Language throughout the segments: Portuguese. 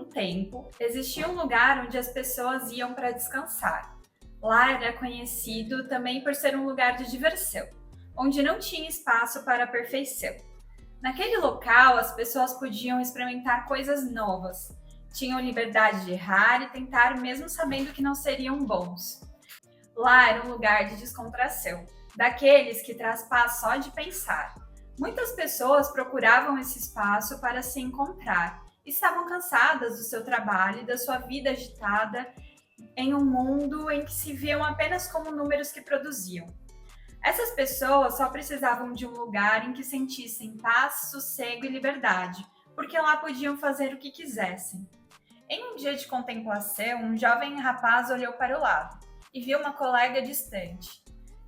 algum tempo, existia um lugar onde as pessoas iam para descansar. Lá era conhecido também por ser um lugar de diversão, onde não tinha espaço para a perfeição. Naquele local, as pessoas podiam experimentar coisas novas, tinham liberdade de errar e tentar mesmo sabendo que não seriam bons. Lá era um lugar de descontração, daqueles que traz paz só de pensar. Muitas pessoas procuravam esse espaço para se encontrar. Estavam cansadas do seu trabalho e da sua vida agitada em um mundo em que se viam apenas como números que produziam. Essas pessoas só precisavam de um lugar em que sentissem paz, sossego e liberdade, porque lá podiam fazer o que quisessem. Em um dia de contemplação, um jovem rapaz olhou para o lado e viu uma colega distante.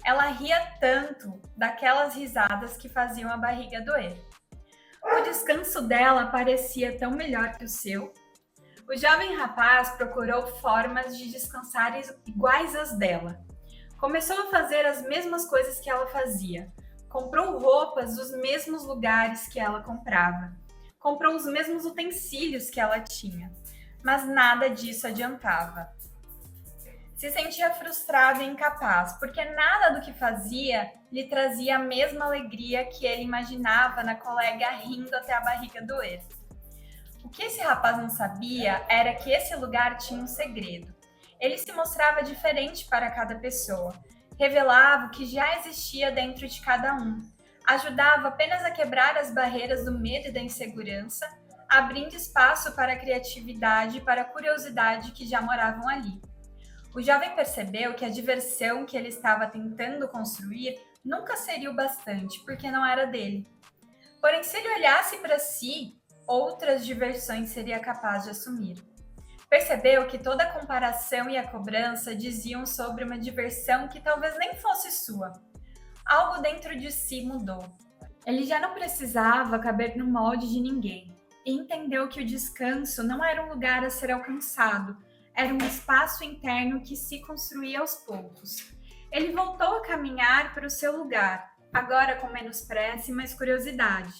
Ela ria tanto daquelas risadas que faziam a barriga doer. O descanso dela parecia tão melhor que o seu. O jovem rapaz procurou formas de descansar iguais às dela. Começou a fazer as mesmas coisas que ela fazia. Comprou roupas dos mesmos lugares que ela comprava. Comprou os mesmos utensílios que ela tinha. Mas nada disso adiantava. Se sentia frustrado e incapaz, porque nada do que fazia lhe trazia a mesma alegria que ele imaginava na colega rindo até a barriga doer. O que esse rapaz não sabia era que esse lugar tinha um segredo. Ele se mostrava diferente para cada pessoa, revelava o que já existia dentro de cada um, ajudava apenas a quebrar as barreiras do medo e da insegurança, abrindo espaço para a criatividade e para a curiosidade que já moravam ali. O jovem percebeu que a diversão que ele estava tentando construir nunca seria o bastante, porque não era dele. Porém, se ele olhasse para si, outras diversões seria capaz de assumir. Percebeu que toda a comparação e a cobrança diziam sobre uma diversão que talvez nem fosse sua. Algo dentro de si mudou. Ele já não precisava caber no molde de ninguém e entendeu que o descanso não era um lugar a ser alcançado, era um espaço interno que se construía aos poucos. Ele voltou a caminhar para o seu lugar, agora com menos pressa e mais curiosidade.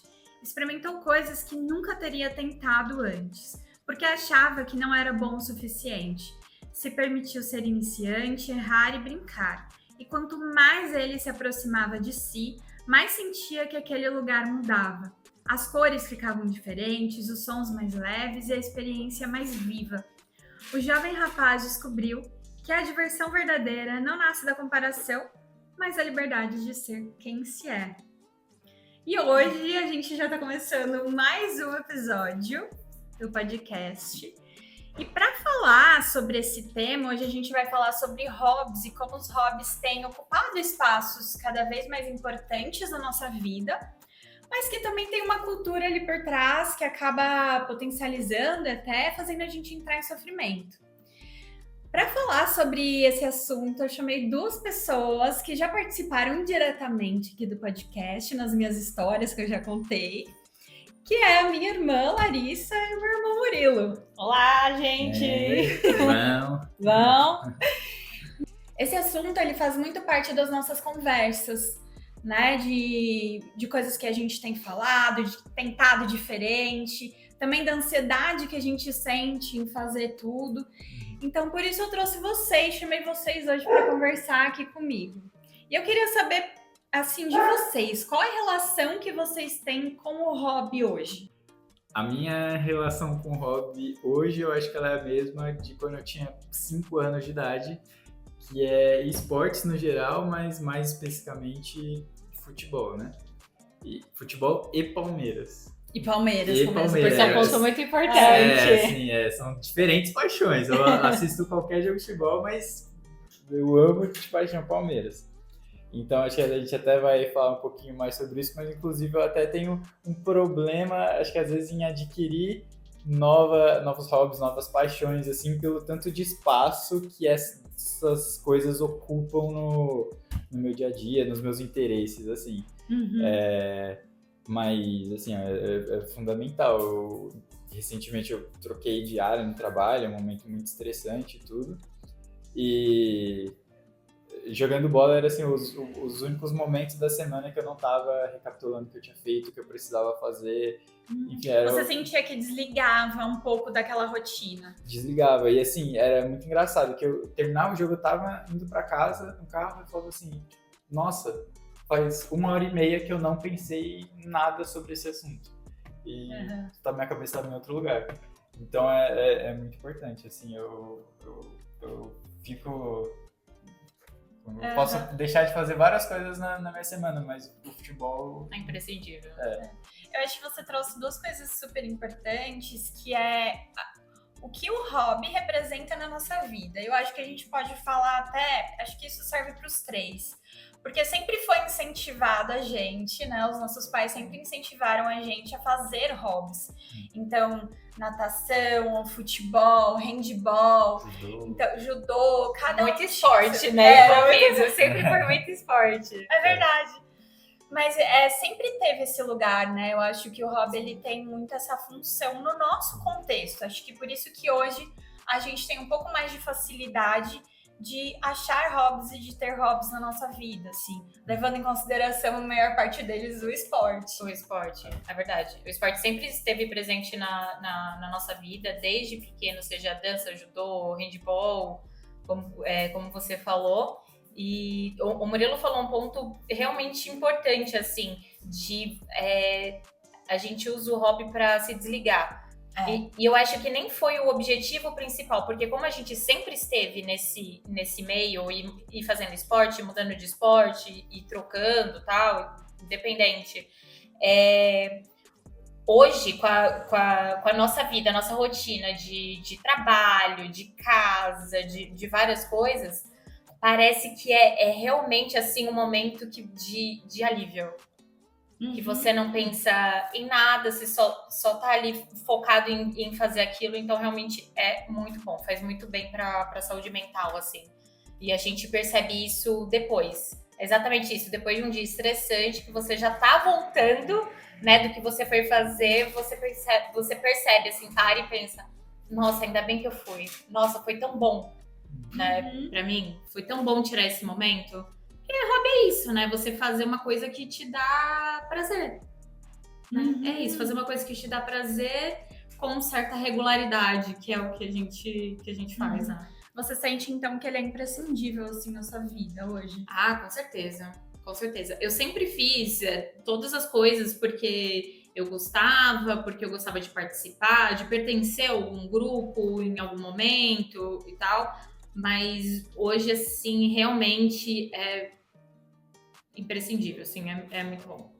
Experimentou coisas que nunca teria tentado antes, porque achava que não era bom o suficiente. Se permitiu ser iniciante, errar e brincar. E quanto mais ele se aproximava de si, mais sentia que aquele lugar mudava. As cores ficavam diferentes, os sons mais leves e a experiência mais viva. O jovem rapaz descobriu que a diversão verdadeira não nasce da comparação, mas da liberdade de ser quem se é. E hoje a gente já está começando mais um episódio do podcast. E para falar sobre esse tema, hoje a gente vai falar sobre hobbies e como os hobbies têm ocupado espaços cada vez mais importantes na nossa vida, mas que também tem uma cultura ali por trás que acaba potencializando e até fazendo a gente entrar em sofrimento. Para falar sobre esse assunto, eu chamei duas pessoas que já participaram diretamente aqui do podcast, nas minhas histórias que eu já contei, que é a minha irmã Larissa e o meu irmão Murilo. Olá, gente! Bom! Esse assunto ele faz muito parte das nossas conversas, né? De coisas que a gente tem falado, de tentado diferente, também da ansiedade que a gente sente em fazer tudo. Então, por isso eu trouxe vocês, chamei vocês hoje para conversar aqui comigo. E eu queria saber, assim, de vocês, qual é a relação que vocês têm com o hobby hoje? A minha relação com o hobby hoje, eu acho que ela é a mesma de quando eu tinha 5 anos de idade, que é esportes no geral, mas mais especificamente futebol, né? Futebol e Palmeiras. E Palmeiras, porque é um ponto muito importante. São diferentes paixões. Eu assisto qualquer jogo de futebol, mas eu amo de paixão Palmeiras. Então acho que a gente até vai falar um pouquinho mais sobre isso, mas inclusive eu até tenho um problema, acho que às vezes em adquirir novos hobbies, novas paixões, assim, pelo tanto de espaço que essas coisas ocupam no meu dia a dia, nos meus interesses, assim. Uhum. Mas, assim, é fundamental. Recentemente eu troquei de área no trabalho, é um momento muito estressante e tudo. E jogando bola era assim, os únicos momentos da semana que eu não tava recapitulando o que eu tinha feito, o que eu precisava fazer. Enfim, Você sentia que desligava um pouco daquela rotina. Desligava. E assim, era muito engraçado, que eu terminava o jogo, eu tava indo pra casa no carro e falava assim, nossa, faz 1h30 que eu não pensei nada sobre esse assunto. E minha cabeça estava em outro lugar. Então é muito importante, assim, eu fico... Eu posso deixar de fazer várias coisas na minha semana, mas o futebol... É imprescindível. Eu acho que você trouxe duas coisas super importantes, que é o que o hobby representa na nossa vida. Eu acho que a gente pode falar até... Acho que isso serve para os três. Porque sempre foi incentivado a gente, né? Os nossos pais sempre incentivaram a gente a fazer hobbies. Então, natação, futebol, handball, então, judô, cada muito esporte, né? Sempre foi muito esporte. É verdade. Mas sempre teve esse lugar, né? Eu acho que o hobby ele tem muito essa função no nosso contexto. Acho que por isso que hoje a gente tem um pouco mais de facilidade de achar hobbies e de ter hobbies na nossa vida, assim, levando em consideração a maior parte deles o esporte. O esporte, é verdade. O esporte sempre esteve presente na nossa vida, desde pequeno, seja dança, judô, handball, como você falou. E o Murilo falou um ponto realmente importante, assim, de a gente usa o hobby para se desligar. E eu acho que nem foi o objetivo principal, porque como a gente sempre esteve nesse meio e fazendo esporte, mudando de esporte e trocando tal, independente, hoje, com a nossa vida, a nossa rotina de trabalho, de casa, de várias coisas, parece que é realmente assim um momento de alívio. Que você não pensa em nada, você só tá ali focado em fazer aquilo, então realmente é muito bom, faz muito bem pra saúde mental, assim. E a gente percebe isso depois. É exatamente isso, depois de um dia estressante, que você já tá voltando, né, do que você foi fazer, você percebe assim, para e pensa, nossa, ainda bem que eu fui. Nossa, foi tão bom, né, pra mim. Foi tão bom tirar esse momento. Hobby é isso, né? Você fazer uma coisa que te dá prazer. Né? É isso, fazer uma coisa que te dá prazer com certa regularidade, que é o que a gente faz, né? Você sente, então, que ele é imprescindível, assim, na sua vida hoje? Ah, com certeza. Com certeza. Eu sempre fiz todas as coisas porque eu gostava de participar, de pertencer a algum grupo em algum momento e tal. Mas hoje, assim, realmente é imprescindível, assim, é muito bom.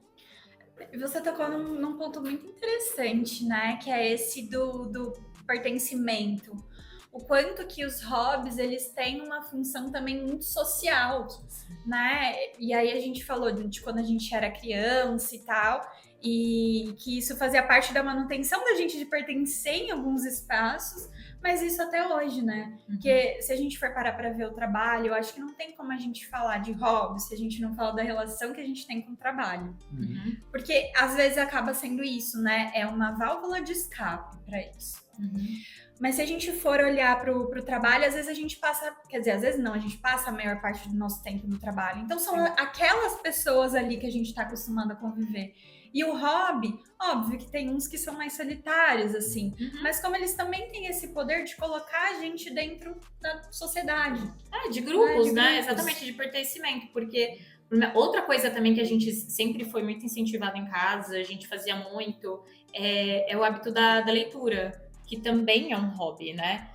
Você tocou num ponto muito interessante, né? Que é esse do pertencimento. O quanto que os hobbies, eles têm uma função também muito social, né? E aí a gente falou de quando a gente era criança e tal, e que isso fazia parte da manutenção da gente de pertencer em alguns espaços, mas isso até hoje, né? Porque se a gente for parar para ver o trabalho, eu acho que não tem como a gente falar de hobby se a gente não falar da relação que a gente tem com o trabalho. Porque às vezes acaba sendo isso, né? É uma válvula de escape para isso. Mas se a gente for olhar para o trabalho, às vezes a gente passa, quer dizer, às vezes não, a gente passa a maior parte do nosso tempo no trabalho. Então são aquelas pessoas ali que a gente está acostumado a conviver. E o hobby, óbvio que tem uns que são mais solitários, assim, mas como eles também têm esse poder de colocar a gente dentro da sociedade. De grupos, né? Exatamente, de pertencimento, porque outra coisa também que a gente sempre foi muito incentivado em casa, a gente fazia muito, é o hábito da leitura, que também é um hobby, né?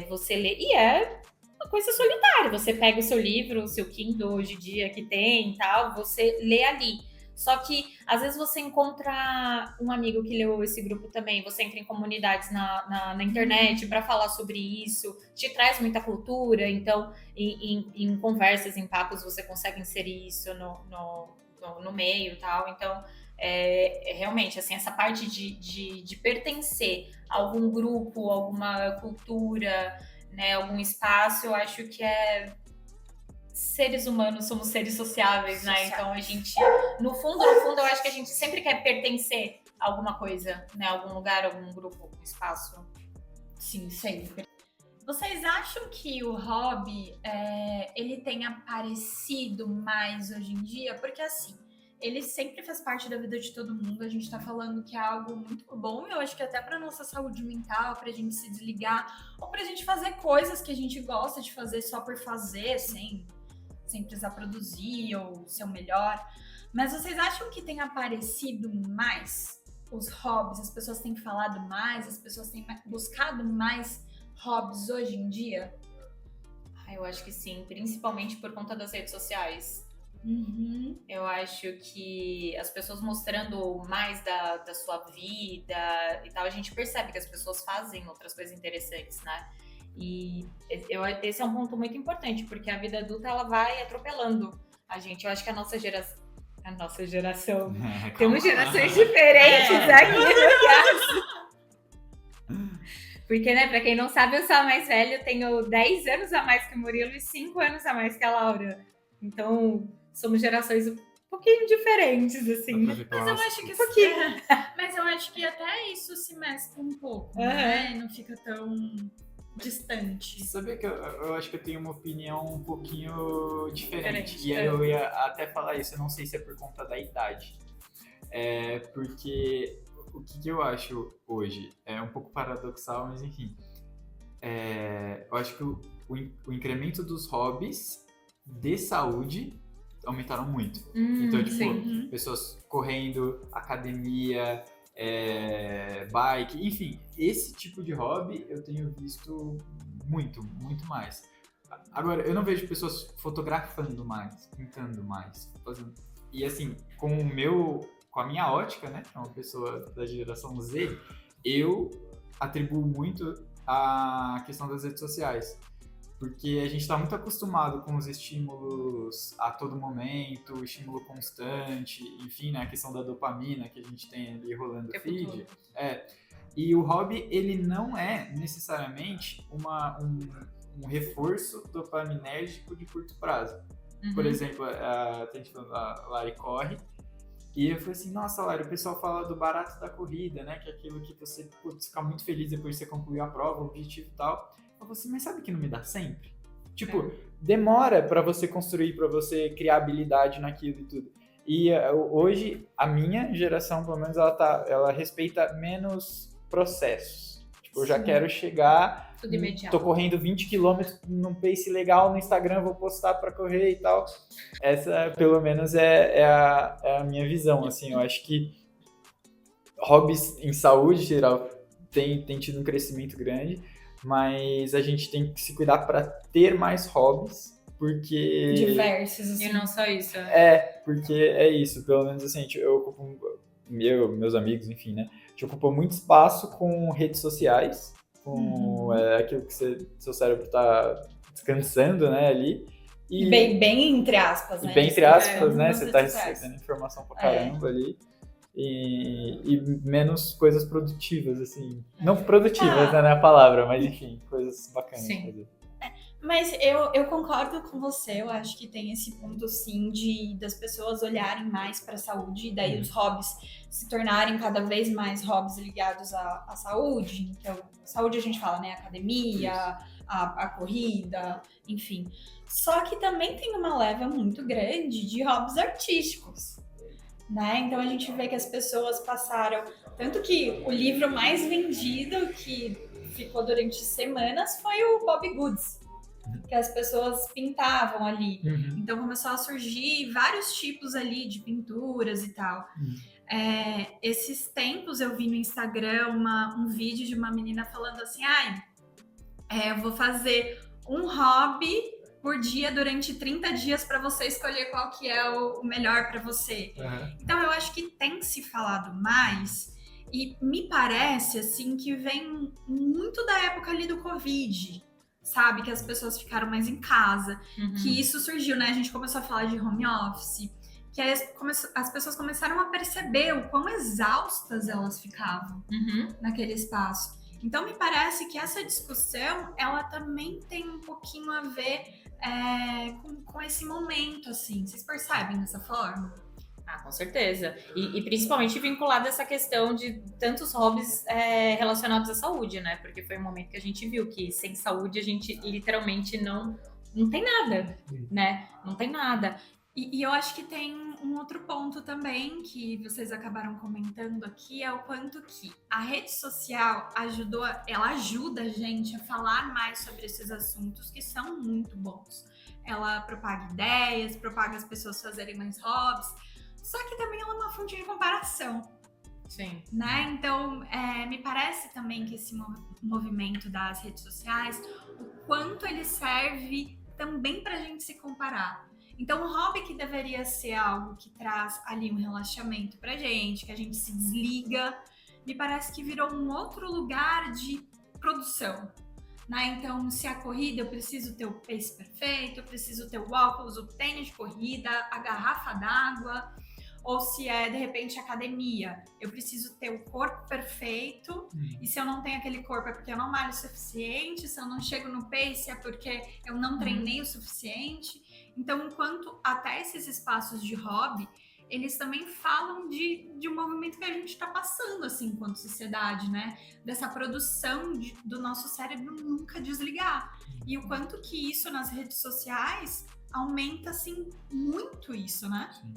Você lê, e é uma coisa solitária, você pega o seu livro, o seu Kindle hoje em dia que tem e tal, você lê ali. Só que, às vezes, você encontra um amigo que leu esse grupo também, você entra em comunidades na internet para falar sobre isso, te traz muita cultura, então, em conversas, em papos, você consegue inserir isso no meio e tal. Então, realmente, assim, essa parte de pertencer a algum grupo, alguma cultura, né, algum espaço, eu acho que seres humanos, somos seres sociáveis, né? Então a gente, no fundo, eu acho que a gente sempre quer pertencer a alguma coisa, né? Algum lugar, algum grupo, algum espaço. Sim, sempre. Vocês acham que o hobby, ele tem aparecido mais hoje em dia? Porque assim, ele sempre faz parte da vida de todo mundo. A gente tá falando que é algo muito bom. Eu acho que até pra nossa saúde mental, pra gente se desligar, ou pra gente fazer coisas que a gente gosta de fazer só por fazer, sem precisar produzir ou ser o melhor. Mas vocês acham que tem aparecido mais os hobbies? As pessoas têm falado mais? As pessoas têm buscado mais hobbies hoje em dia? Eu acho que sim, principalmente por conta das redes sociais. Uhum. Eu acho que as pessoas mostrando mais da sua vida e tal, a gente percebe que as pessoas fazem outras coisas interessantes, né? E esse é um ponto muito importante, porque a vida adulta, ela vai atropelando a gente. Eu acho que a nossa geração... Temos gerações diferentes aqui no caso. Porque, né, pra quem não sabe, eu sou a mais velha, eu tenho 10 anos a mais que o Murilo e 5 anos a mais que a Laura. Então, somos gerações um pouquinho diferentes, assim. Mas eu acho que mas eu acho que até isso se mescla um pouco, né? Não fica tão distante. Sabia que eu acho que eu tenho uma opinião um pouquinho diferente. E aí eu ia até falar isso, eu não sei se é por conta da idade. Porque o que eu acho hoje é um pouco paradoxal, mas enfim. Eu acho que o incremento dos hobbies de saúde aumentaram muito. Então, tipo, sim. pessoas correndo, academia, bike, enfim, esse tipo de hobby eu tenho visto muito, muito mais. Agora, eu não vejo pessoas fotografando mais, pintando mais, fazendo... E assim, com a minha ótica, né, que é uma pessoa da geração Z, eu atribuo muito a questão das redes sociais. Porque a gente está muito acostumado com os estímulos a todo momento, o estímulo constante, enfim, né, a questão da dopamina que a gente tem ali rolando o feed. E o hobby, ele não é necessariamente um reforço dopaminérgico de curto prazo. Por exemplo, a gente falando, a Lari corre, e eu falei assim, nossa, Lari, o pessoal fala do barato da corrida, né, que é aquilo que você fica muito feliz depois de você concluir a prova, o objetivo e tal. Eu falei assim, mas sabe que não me dá sempre? Tipo, demora pra você construir, pra você criar habilidade naquilo e tudo. E hoje, a minha geração, pelo menos, ela respeita menos processos. Tipo, eu já quero chegar, tudo imediato. Tô correndo 20 km num pace legal no Instagram, vou postar pra correr e tal. Essa, pelo menos, é a minha visão, assim. Eu acho que hobbies em saúde geral tem tido um crescimento grande. Mas a gente tem que se cuidar para ter mais hobbies, porque... Diversos, assim. E não só isso. Porque é isso. Pelo menos assim, eu ocupo... meus amigos, enfim, né? A gente ocupa muito espaço com redes sociais, com aquilo que seu cérebro tá descansando, né, ali. E bem entre aspas, né? Bem entre aspas, né? Você tá recebendo informação pra caramba ali. E menos coisas produtivas, assim. Não produtivas, né, a palavra, mas enfim, coisas bacanas. Sim. Mas eu concordo com você, eu acho que tem esse ponto, sim, das pessoas olharem mais para a saúde, e daí os hobbies se tornarem cada vez mais hobbies ligados à saúde. Então, saúde a gente fala, né, academia, a corrida, enfim. Só que também tem uma leva muito grande de hobbies artísticos. Né? Então a gente vê que as pessoas passaram, tanto que o livro mais vendido que ficou durante semanas foi o Bobbie Goods, que as pessoas pintavam ali. Então começou a surgir vários tipos ali de pinturas e tal. Esses tempos eu vi no Instagram um vídeo de uma menina falando assim, eu vou fazer um hobby por dia durante 30 dias para você escolher qual que é o melhor para você. Então eu acho que tem se falado mais e me parece assim que vem muito da época ali do Covid, sabe? Que as pessoas ficaram mais em casa, que isso surgiu, né? A gente começou a falar de home office, que aí as pessoas começaram a perceber o quão exaustas elas ficavam naquele espaço. Então me parece que essa discussão, ela também tem um pouquinho a ver com esse momento, assim. Vocês percebem dessa forma? Ah, com certeza. E principalmente vinculado a essa questão de tantos hobbies relacionados à saúde, né? Porque foi um momento que a gente viu que sem saúde a gente literalmente não tem nada, né? Não tem nada. E eu acho que tem um outro ponto também que vocês acabaram comentando aqui, é o quanto que a rede social ela ajuda a gente a falar mais sobre esses assuntos que são muito bons. Ela propaga ideias, propaga as pessoas fazerem mais hobbies, só que também ela é uma fonte de comparação, Sim. né? Então, me parece também que esse movimento das redes sociais, o quanto ele serve também para a gente se comparar. Então, o hobby que deveria ser algo que traz ali um relaxamento pra gente, que a gente se desliga, me parece que virou um outro lugar de produção, né? Então, se a corrida, eu preciso ter o pace perfeito, eu preciso ter o óculos, o tênis de corrida, a garrafa d'água, ou se é, de repente, academia, eu preciso ter o corpo perfeito, e se eu não tenho aquele corpo é porque eu não malho o suficiente, se eu não chego no pace é porque eu não treinei o suficiente. Então, enquanto até esses espaços de hobby, eles também falam de um movimento que a gente está passando, assim, enquanto sociedade, né? Dessa produção do nosso cérebro nunca desligar. E o quanto que isso nas redes sociais aumenta, assim, muito isso, né? Sim.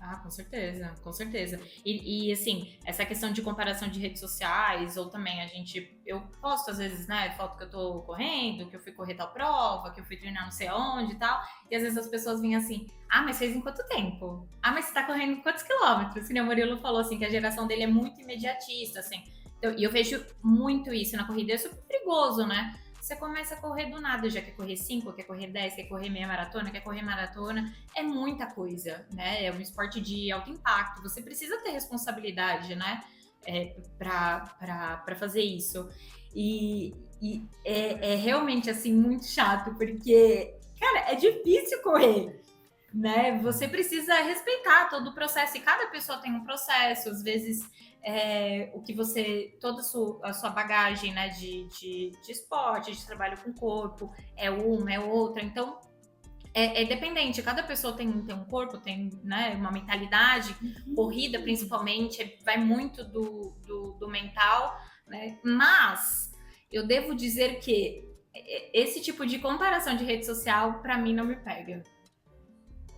Ah, com certeza, com certeza. E assim, essa questão de comparação de redes sociais, ou também eu posto às vezes, né, foto que eu tô correndo, que eu fui correr tal prova, que eu fui treinar não sei aonde e tal, e às vezes as pessoas vêm assim, ah, mas fez em quanto tempo? Ah, mas você tá correndo quantos quilômetros? Que nem o Murilo falou, assim, que a geração dele é muito imediatista, assim. E eu vejo muito isso na corrida, é super perigoso, né? Você começa a correr do nada, já quer correr 5, quer correr 10, quer correr meia maratona, quer correr maratona. É muita coisa, né? É um esporte de alto impacto. Você precisa ter responsabilidade, né? Pra fazer isso. E é realmente, assim, muito chato, porque, cara, é difícil correr, né? Você precisa respeitar todo o processo, e cada pessoa tem um processo, às vezes toda a sua bagagem, né, de esporte, de trabalho com o corpo, é outra, então é dependente, cada pessoa tem um corpo, tem, né, uma mentalidade, corrida principalmente, vai muito do mental, né, mas eu devo dizer que esse tipo de comparação de rede social, pra mim, não me pega.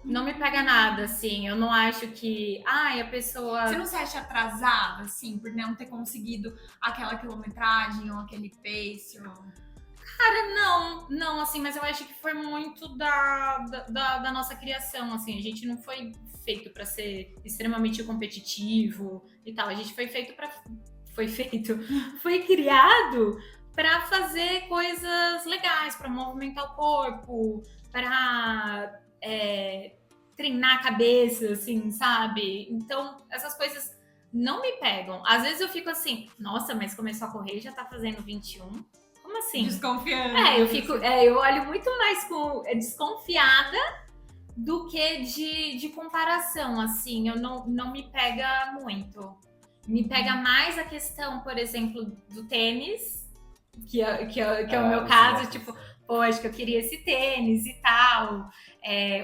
Não me pega nada, assim, eu não acho que, a pessoa... Você não se acha atrasada, assim, por não ter conseguido aquela quilometragem ou aquele pace? Cara, não, assim, mas eu acho que foi muito da nossa criação, assim, a gente não foi feito pra ser extremamente competitivo e tal, a gente foi criado pra fazer coisas legais, pra movimentar o corpo, pra... treinar a cabeça, assim, sabe? Então, essas coisas não me pegam. Às vezes eu fico assim, nossa, mas começou a correr e já tá fazendo 21? Como assim? Desconfiando. Eu olho muito mais desconfiada do que de comparação, assim, eu não me pega muito. Me pega mais a questão, por exemplo, do tênis, que é o meu caso, tipo... Pô, acho que eu queria esse tênis e tal.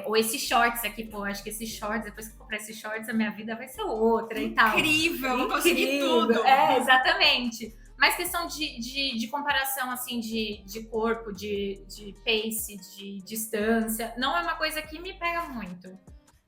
Ou esses shorts aqui, pô, acho que esses shorts, depois que eu comprar esses shorts, a minha vida vai ser outra e tal. Incrível, vou conseguir tudo. Exatamente. Mas questão de comparação, assim, de corpo, de pace, de distância, não é uma coisa que me pega muito.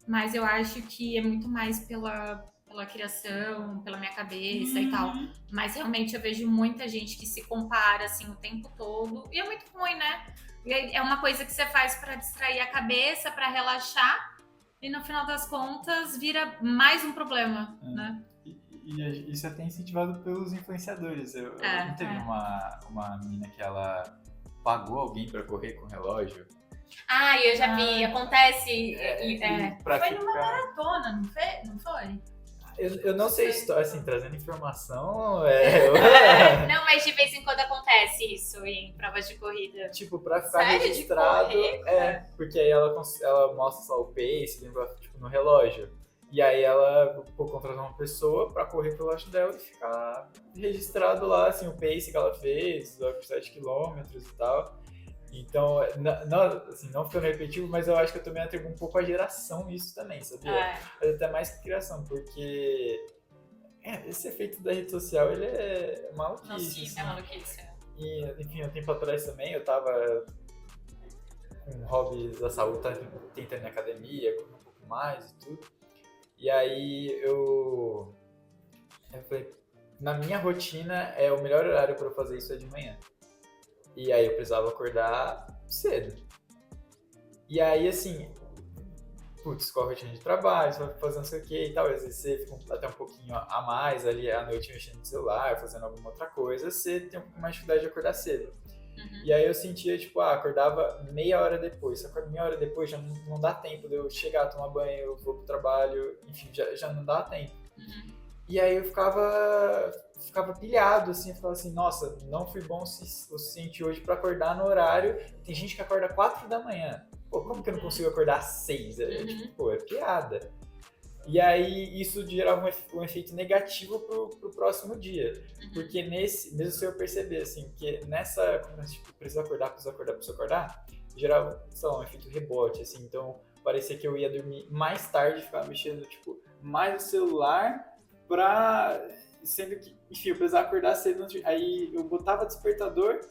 Mas eu acho que é muito mais pela criação, pela minha cabeça e tal. Mas realmente eu vejo muita gente que se compara, assim, o tempo todo. E é muito ruim, né? É uma coisa que você faz pra distrair a cabeça, pra relaxar. E no final das contas, vira mais um problema, né? E isso é até incentivado pelos influenciadores. Eu não teve uma menina que ela pagou alguém pra correr com relógio? Ah, eu já vi. Acontece... Foi numa maratona, não foi? Eu não sei história, assim, trazendo informação. Não, mas de vez em quando acontece isso em provas de corrida. Tipo, pra ficar registrado. Porque aí ela mostra só o pace, tipo, no relógio. E aí ela contratou uma pessoa pra correr pelo relógio dela e ficar registrado lá, assim, o pace que ela fez, os 7 km e tal. Então, assim, não ficando repetitivo, mas eu acho que eu também atribuo um pouco à geração isso também, sabia? Mas até mais que criação, porque esse efeito da rede social, ele é maluquice. Nocivo, assim. é maluquice. E, enfim, um tempo atrás também, eu tava com hobbies da saúde, tava tentando ir na academia, comer um pouco mais e tudo. E aí eu falei, na minha rotina, o melhor horário para eu fazer isso é de manhã. E aí eu precisava acordar cedo. E aí, assim, putz, com a rotina de trabalho, você vai fazer não sei o que e tal, às vezes você fica até um pouquinho a mais ali à noite mexendo no celular, fazendo alguma outra coisa, você tem um pouco mais de dificuldade de acordar cedo. E aí eu sentia, tipo, acordava meia hora depois, só que meia hora depois já não dá tempo de eu chegar, tomar banho, eu vou pro trabalho, enfim, já não dá tempo. E aí eu ficava pilhado, assim, eu falava assim, nossa, não fui bom o suficiente hoje pra acordar no horário. Tem gente que acorda 4 da manhã. Pô, como que eu não consigo acordar às 6? Tipo, pô, é piada. E aí isso gerava um efeito negativo pro próximo dia. Porque mesmo se eu perceber, assim, que nessa, tipo, preciso acordar, gerava, sei lá, um efeito rebote, assim. Então, parecia que eu ia dormir mais tarde, ficava mexendo, tipo, mais no celular, sendo que, enfim, eu precisava acordar cedo. Aí eu botava despertador,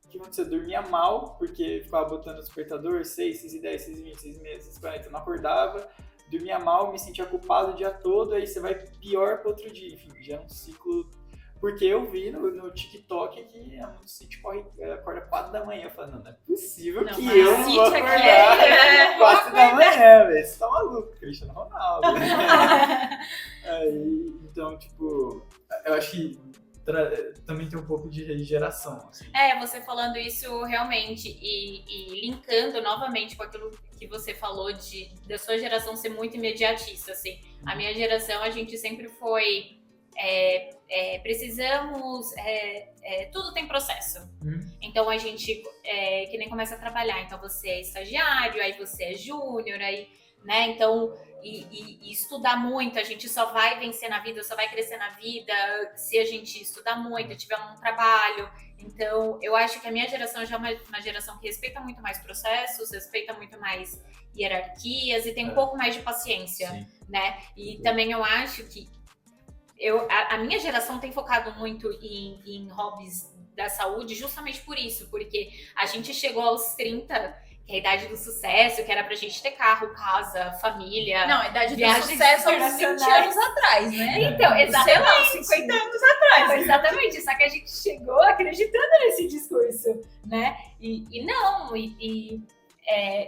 o que acontecia? Eu dormia mal, porque ficava botando despertador 6, 6h10, 6h20, 6h30, 6h40, eu não acordava, dormia mal, me sentia culpado o dia todo, aí você vai pior para outro dia. Enfim, já é um ciclo. Porque eu vi no TikTok que a City acorda 4 da manhã. Eu falei, não é possível que eu não vou acordar 4 da manhã, velho. Você tá maluco, Cristiano Ronaldo. Aí, então, tipo, eu acho que também tem um pouco de geração. Assim. Você falando isso realmente e linkando novamente com aquilo que você falou da sua geração ser muito imediatista, assim. A minha geração, a gente sempre foi... precisamos... tudo tem processo. Então, a gente que nem começa a trabalhar. Então, você é estagiário, aí você é júnior, aí... Né? Então, e estudar muito, a gente só vai vencer na vida, só vai crescer na vida se a gente estudar muito, tiver um trabalho. Então, eu acho que a minha geração já é uma geração que respeita muito mais processos, respeita muito mais hierarquias e tem um pouco mais de paciência, né? E também eu acho que a minha geração tem focado muito em hobbies da saúde justamente por isso, porque a gente chegou aos 30... que é a idade do sucesso, que era pra gente ter carro, casa, família. Não, a idade do sucesso há uns 20 anos atrás, né? Então, exatamente. Sei lá, 50 anos atrás. Exatamente, só que a gente chegou acreditando nesse discurso, né?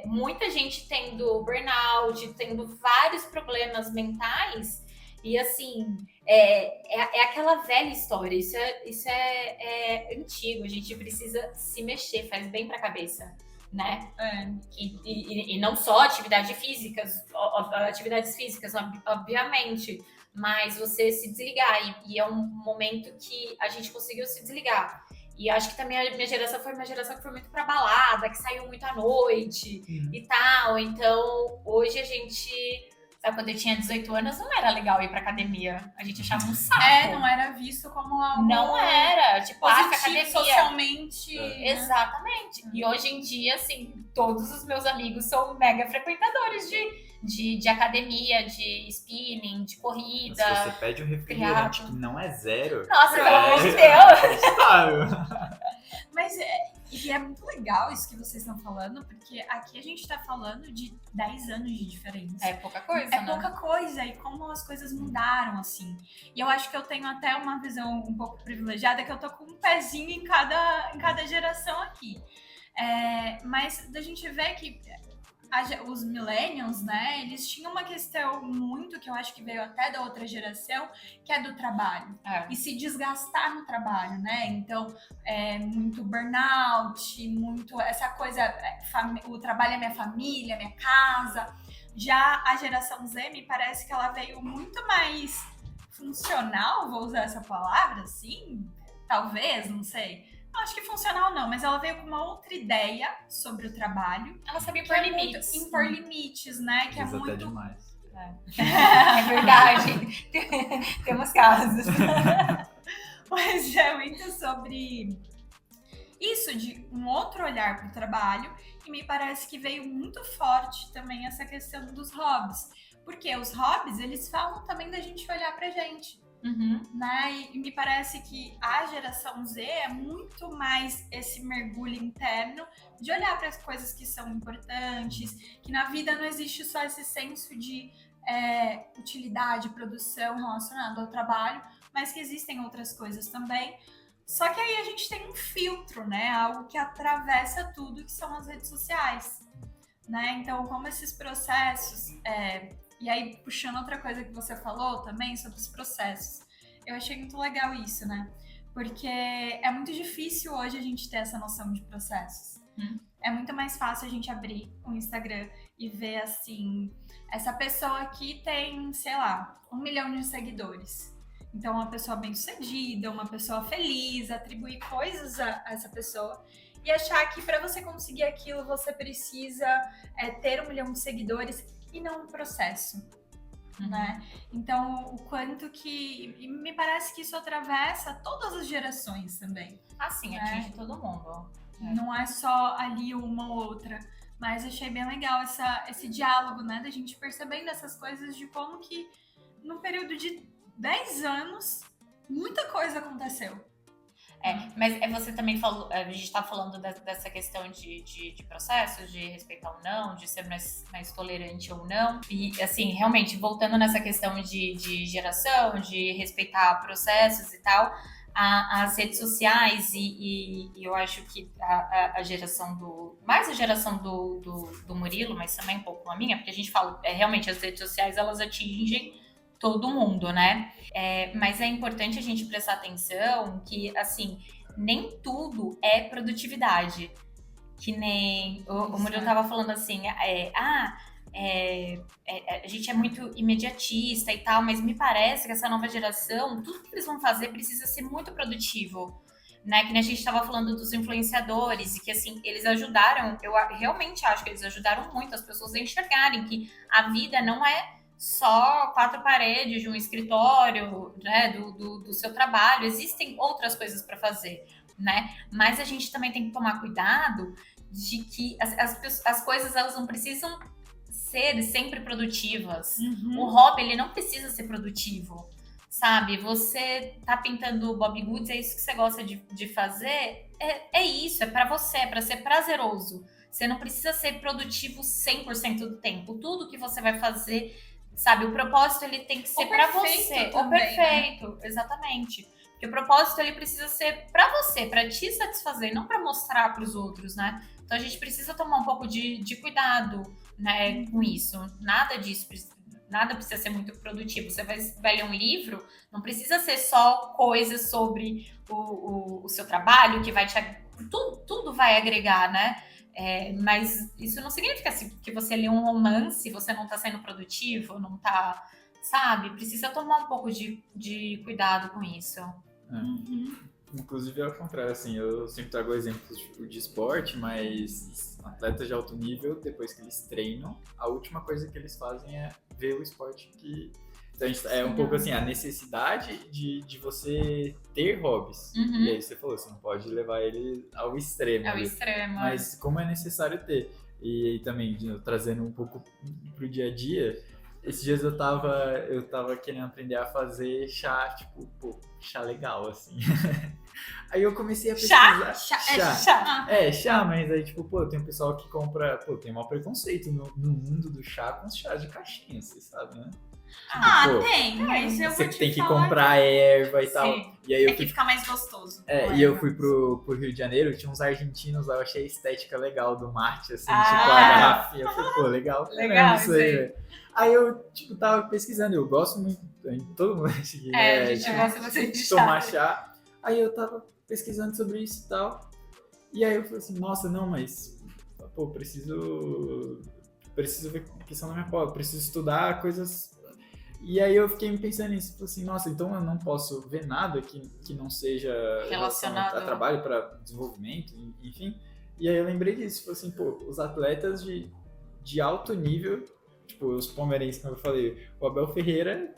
Muita gente tendo burnout, tendo vários problemas mentais. E assim, é aquela velha história, isso é antigo, a gente precisa se mexer, faz bem pra cabeça. Né? E não só atividades físicas, obviamente, mas você se desligar. E é um momento que a gente conseguiu se desligar. E acho que também a minha geração foi uma geração que foi muito pra balada, que saiu muito à noite e tal. Então, hoje a gente... Sabe, quando eu tinha 18 anos, não era legal ir pra academia. A gente achava um saco. Não era visto como algo... Não era. Tipo, positivo, academia. Socialmente. Né? Exatamente. E hoje em dia, assim, todos os meus amigos são mega frequentadores de academia, de spinning, de corrida. Se você pede um refrigerante que não é zero... Nossa, pelo amor de Deus! Mas e é muito legal isso que vocês estão falando, porque aqui a gente tá falando de 10 anos de diferença. É pouca coisa, né? Pouca coisa, e como as coisas mudaram, assim. E eu acho que eu tenho até uma visão um pouco privilegiada, que eu tô com um pezinho em cada geração aqui. Mas a gente vê que os millennials, né, eles tinham uma questão muito, que eu acho que veio até da outra geração, que é do trabalho. E se desgastar no trabalho, né? Então, muito burnout, muito essa coisa, o trabalho é minha família, minha casa. Já a geração Z, me parece que ela veio muito mais funcional, vou usar essa palavra, assim, talvez, não sei. Acho que funcional não, mas ela veio com uma outra ideia sobre o trabalho. Ela sabia impor limites. Impor limites, né? Que é muito... até demais. É verdade. Temos casos. Mas é muito sobre isso de um outro olhar para o trabalho, e me parece que veio muito forte também essa questão dos hobbies. Porque os hobbies, eles falam também da gente olhar pra gente. Né? E me parece que a geração Z é muito mais esse mergulho interno de olhar para as coisas que são importantes, que na vida não existe só esse senso de utilidade, produção relacionado ao trabalho, mas que existem outras coisas também. Só que aí a gente tem um filtro, né? Algo que atravessa tudo, que são as redes sociais. Né? Então, como esses processos... E aí, puxando outra coisa que você falou também sobre os processos, eu achei muito legal isso, né? Porque é muito difícil hoje a gente ter essa noção de processos. É muito mais fácil a gente abrir um Instagram e ver, assim, essa pessoa aqui tem, sei lá, 1 milhão de seguidores. Então, uma pessoa bem-sucedida, uma pessoa feliz, atribuir coisas a essa pessoa e achar que para você conseguir aquilo, você precisa ter 1 milhão de seguidores e não um processo, né? Então, o quanto que... E me parece que isso atravessa todas as gerações também. Assim, atinge todo mundo. Não é só ali uma ou outra, mas achei bem legal esse diálogo, né? Da gente percebendo essas coisas de como que, num período de 10 anos, muita coisa aconteceu. Mas você também falou, a gente tá falando dessa questão de processos, de respeitar ou não, de ser mais tolerante ou não. E, assim, realmente, voltando nessa questão de geração, de respeitar processos e tal, as redes sociais e eu acho que a geração mais a geração do Murilo, mas também um pouco a minha, porque a gente fala, realmente, as redes sociais, elas atingem todo mundo, né? Mas é importante a gente prestar atenção que, assim, nem tudo é produtividade. Que nem o Murilo tava falando assim, a gente é muito imediatista e tal, mas me parece que essa nova geração, tudo que eles vão fazer precisa ser muito produtivo. Né, que nem a gente estava falando dos influenciadores e que, assim, eles ajudaram, eu realmente acho que eles ajudaram muito as pessoas a enxergarem que a vida não é só 4 paredes de um escritório, né, do seu trabalho. Existem outras coisas para fazer, né? Mas a gente também tem que tomar cuidado de que as coisas, elas não precisam ser sempre produtivas. O hobby, ele não precisa ser produtivo, sabe? Você tá pintando Bobbie Goods, é isso que você gosta de fazer? É isso, é para você, é para ser prazeroso. Você não precisa ser produtivo 100% do tempo. Tudo que você vai fazer, sabe, o propósito, ele tem que ser para você. Também, o perfeito, né? Exatamente. Porque o propósito, ele precisa ser para você, para te satisfazer, não para mostrar para os outros, né? Então a gente precisa tomar um pouco de cuidado, né, com isso. Nada disso, nada precisa ser muito produtivo. Você vai ler um livro, não precisa ser só coisas sobre o seu trabalho, que vai te... Tudo vai agregar, né? Mas isso não significa que você lê um romance, você não tá sendo produtivo, não tá, sabe? Precisa tomar um pouco de cuidado com isso. Inclusive, ao contrário, assim, eu sempre trago exemplos de esporte, mas atletas de alto nível, depois que eles treinam, a última coisa que eles fazem é ver o esporte que... Então, um pouco assim, a necessidade de você ter hobbies. E aí você falou, você não pode levar ele ao extremo. Ao extremo. Mas como é necessário ter. E também, trazendo um pouco pro dia a dia, esses dias eu tava querendo aprender a fazer chá, tipo, chá legal, assim. Aí eu comecei a pesquisar. Chá, mas aí, tipo, tem um pessoal que compra, tem um preconceito no mundo do chá com os chás de caixinha, você sabe, né? Tem, mas eu vou te tem que falar comprar erva e tal. Sim. E aí eu que fica mais gostoso. E eu fui pro Rio de Janeiro, tinha uns argentinos lá, eu achei a estética legal do mate, assim, tipo a garrafinha. Eu falei, legal isso aí, velho. Aí eu, tipo, tava pesquisando, eu gosto muito, todo mundo acha que a gente gosta bastante de tomar chá. Aí eu tava pesquisando sobre isso e tal. E aí eu falei assim, nossa, não, mas, preciso ver a questão da minha prova, preciso estudar coisas. E aí eu fiquei pensando nisso, falei assim, nossa, então eu não posso ver nada que não seja relacionado a trabalho, para desenvolvimento, enfim. E aí eu lembrei disso, falei assim, os atletas de alto nível, tipo, os palmeirenses, como eu falei, o Abel Ferreira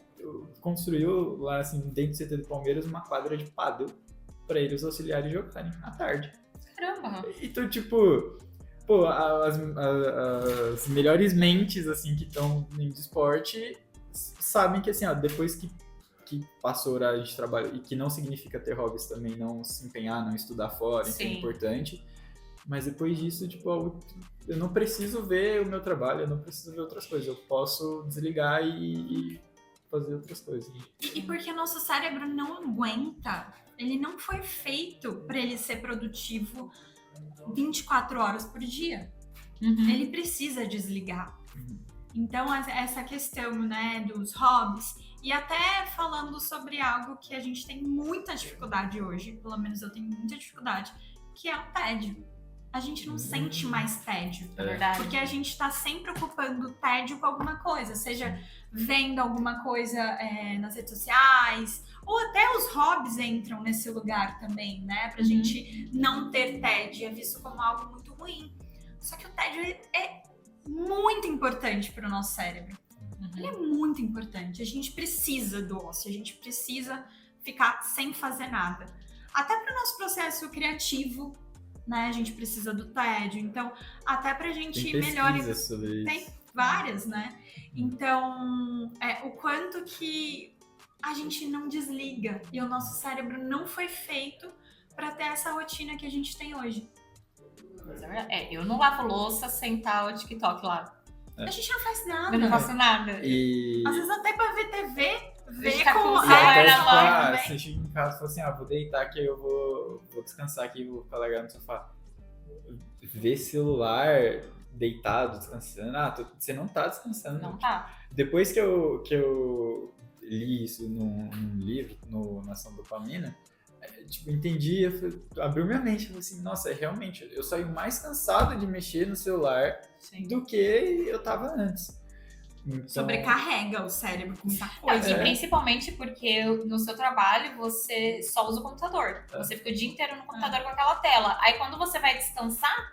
construiu lá, assim, dentro do CT do Palmeiras, uma quadra de pádel para eles auxiliarem jogarem à tarde. Caramba. Então, tipo, pô, as melhores mentes, assim, que estão no esporte sabem que, assim, ó, depois que passou o horário de trabalho, e que não significa ter hobbies também, não se empenhar, não estudar fora, isso é Sim. importante. Mas depois disso, tipo, eu não preciso ver o meu trabalho, eu não preciso ver outras coisas. Eu posso desligar e fazer outras coisas. E porque o nosso cérebro não aguenta, ele não foi feito para ele ser produtivo 24 horas por dia. Uhum. Ele precisa desligar. Então, essa questão, né, dos hobbies, e até falando sobre algo que a gente tem muita dificuldade hoje, pelo menos eu tenho muita dificuldade, que é o tédio. A gente não sente mais tédio, É verdade. porque a gente tá sempre ocupando tédio com alguma coisa, seja vendo alguma coisa nas redes sociais, ou até os hobbies entram nesse lugar também, né? Pra gente não ter tédio, é visto como algo muito ruim. Só que o tédio é muito importante para o nosso cérebro. Ele é muito importante. A gente precisa do ócio, a gente precisa ficar sem fazer nada. Até para o nosso processo criativo, né? A gente precisa do tédio. Então, até pra gente Tem melhorar. pesquisas sobre isso. Tem várias, né? Então, o quanto que a gente não desliga e o nosso cérebro não foi feito para ter essa rotina que a gente tem hoje. Eu não lavo louça sem estar o TikTok lá. A gente não faz nada. Eu não faço nada. E Às vezes até pra ver TV, ver tá com com o E celular até, na tipo, mão também. você chega em casa e fala assim, vou deitar aqui, eu vou descansar aqui, vou ficar largado no sofá. Ver celular deitado, descansando, você não tá descansando. Não tá. Depois que eu li isso num livro, na ação dopamina, tipo, entendi, abriu minha mente, eu falei assim, nossa, realmente, eu saio mais cansado de mexer no celular Sim. do que eu tava antes. Então, Sobrecarrega o cérebro com muita E coisa. principalmente porque no seu trabalho você só usa o computador. Você fica o dia inteiro no computador com aquela tela. Aí quando você vai descansar